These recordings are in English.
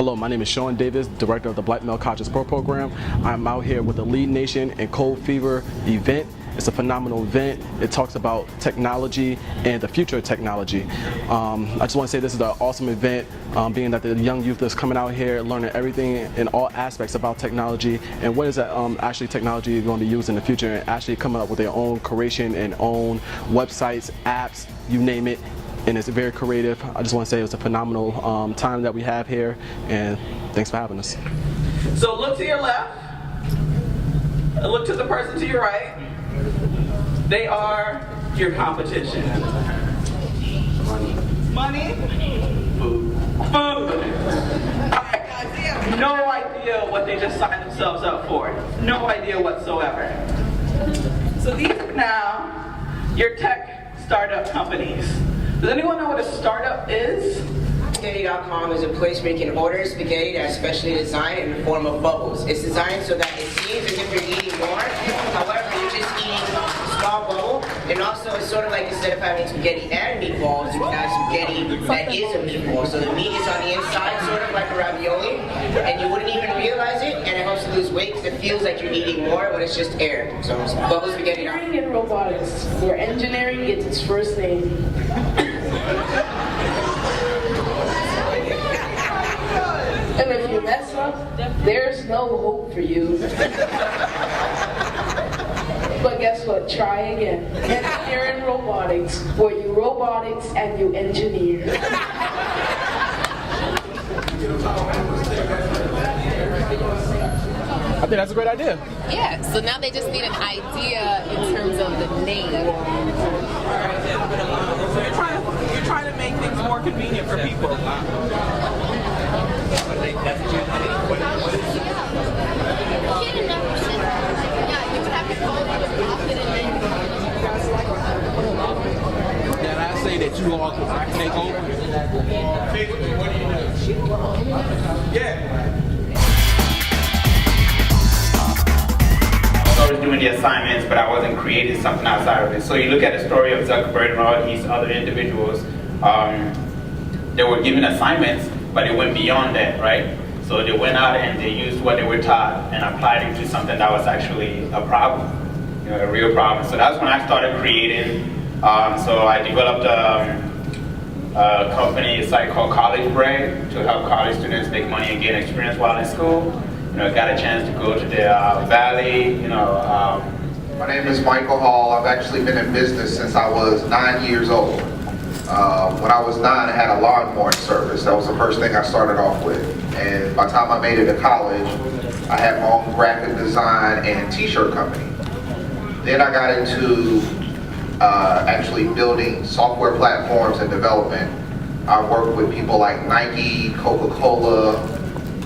Hello, my name is Sean Davis, Director of the Black Male Conscious Pro Program. I'm out here with the Lead Nation and Cold Fever event. It's a phenomenal event. It talks about technology and the future of technology. I just want to say this is an awesome event, being that the young youth is coming out here learning everything in all aspects about technology and what is that actually technology is going to be used in the future, and actually coming up with their own creation and own websites, apps, you name it. And it's very creative. I just want to say it was a phenomenal time that we have here, and thanks for having us. So look to your left, and look to the person to your right. They are your competition. Money? Food. Food! Alright guys, they have no idea what they just signed themselves up for. No idea whatsoever. So these are now your tech startup companies. Does anyone know what a startup is? Spaghetti.com is a place where you can order spaghetti that's specially designed in the form of bubbles. It's designed so that it seems as if you're eating more, however, you're just eating a small bubble. And also, it's sort of like instead of having spaghetti and meatballs, you can have spaghetti that is a meatball. So the meat is on the inside, sort of like a ravioli, and you wouldn't even realize it, and it helps you lose weight because it feels like you're eating more, but it's just air. So bubble spaghetti. Engineering and robotics, where engineering gets its first name. And if you mess up, there's no hope for you. But guess what? Try again. Engineering and robotics, where you robotics and you engineer. I think that's a great idea. Yeah, so now they just need an idea in terms of the name. So you're trying to make things more convenient for people. Did I say that you all could take over? Yeah. I was doing the assignments, but I wasn't creating something outside of it. So you look at the story of Zuckerberg and all these other individuals, they were given assignments, but it went beyond that, right? So they went out and they used what they were taught and applied it to something that was actually a problem, a real problem. So that's when I started creating. So I developed a company, a site called College Break, to help college students make money and gain experience while in school. Got a chance to go to the valley, My name is Michael Hall. I've actually been in business since I was 9 years old. When I was 9, I had a lawnmower service. That was the first thing I started off with. And by the time I made it to college, I had my own graphic design and t-shirt company. Then I got into actually building software platforms and development. I worked with people like Nike, Coca-Cola,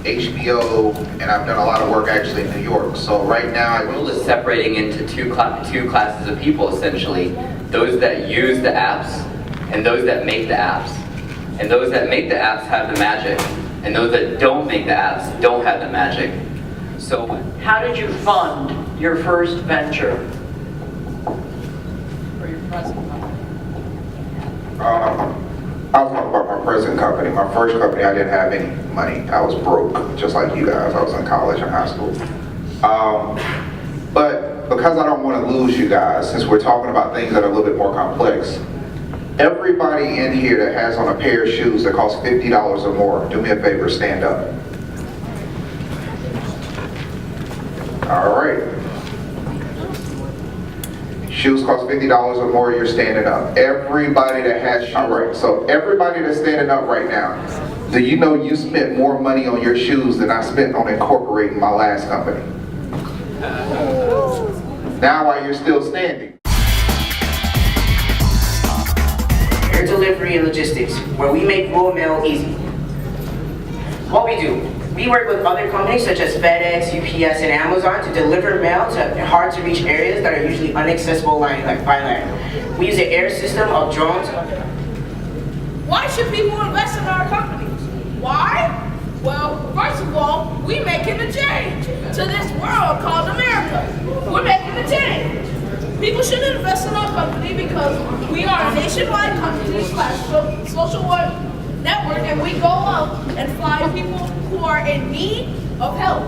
HBO, and I've done a lot of work actually in New York. So right now, The world is separating into two classes of people, essentially. Those that use the apps, and those that make the apps. And those that make the apps have the magic, and those that don't make the apps don't have the magic. So, how did you fund your first venture? For your present company. I'll talk about my present company. My first company, I didn't have any money. I was broke, just like you guys. I was in college and high school. But because I don't want to lose you guys, since we're talking about things that are a little bit more complex, everybody in here that has on a pair of shoes that cost $50 or more, do me a favor, stand up. All right. Shoes cost $50 or more, you're standing up. Everybody that has shoes. All right, so everybody that's standing up right now, do you know you spent more money on your shoes than I spent on incorporating my last company? Now why you're still standing? Air delivery and logistics, where we make raw mail easy. What we do, we work with other companies such as FedEx, UPS, and Amazon to deliver mail to hard-to-reach areas that are usually inaccessible by land. We use an air system of drones. Why should people invest in our companies? Why? Well, first of all, we're making a change to this world called America. We're making a change. People should invest in our company because we are a nationwide company / social work network and we go out and find people who are in need of help.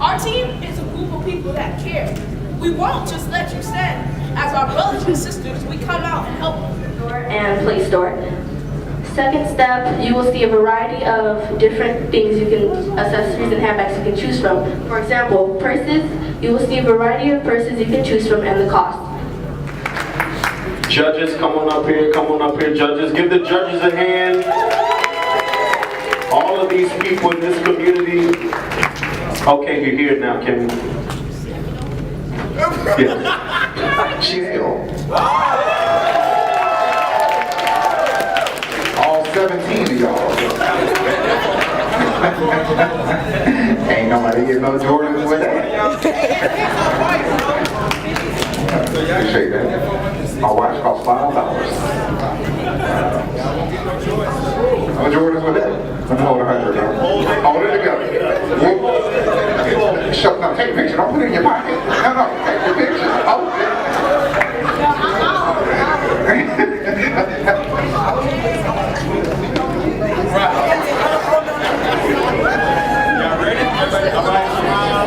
Our team is a group of people that care. We won't just let you stand. As our brothers and sisters, we come out and help you. And Play Store. Second step, you will see a variety of different things you can, accessories and handbags you can choose from. For example, purses, you will see a variety of purses you can choose from and the cost. Judges, come on up here, judges. Give the judges a hand. All of these people in this community. Okay, you're here now, can yeah. Chill. All 17 of y'all. Ain't nobody getting no Jordans with that. Appreciate that. My watch cost $5. No Jordans with that. Let me hold 100. Hold it together. Shut up. Take a picture. Don't put it in your pocket. No. Take the picture. Hold it. Y'all ready? Everybody, all right, smile.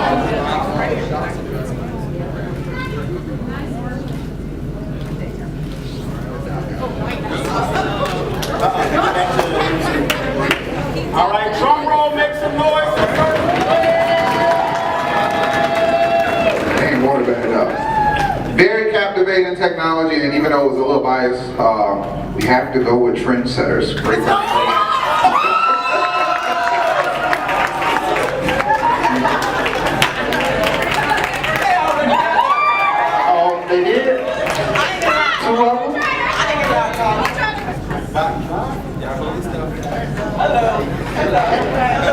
All right, drum roll, make some noise. Ain't water bad enough. Very captivating technology, and even though it was a little biased, we have to go with trendsetters. Great presentation. They did? Two of them? Hello.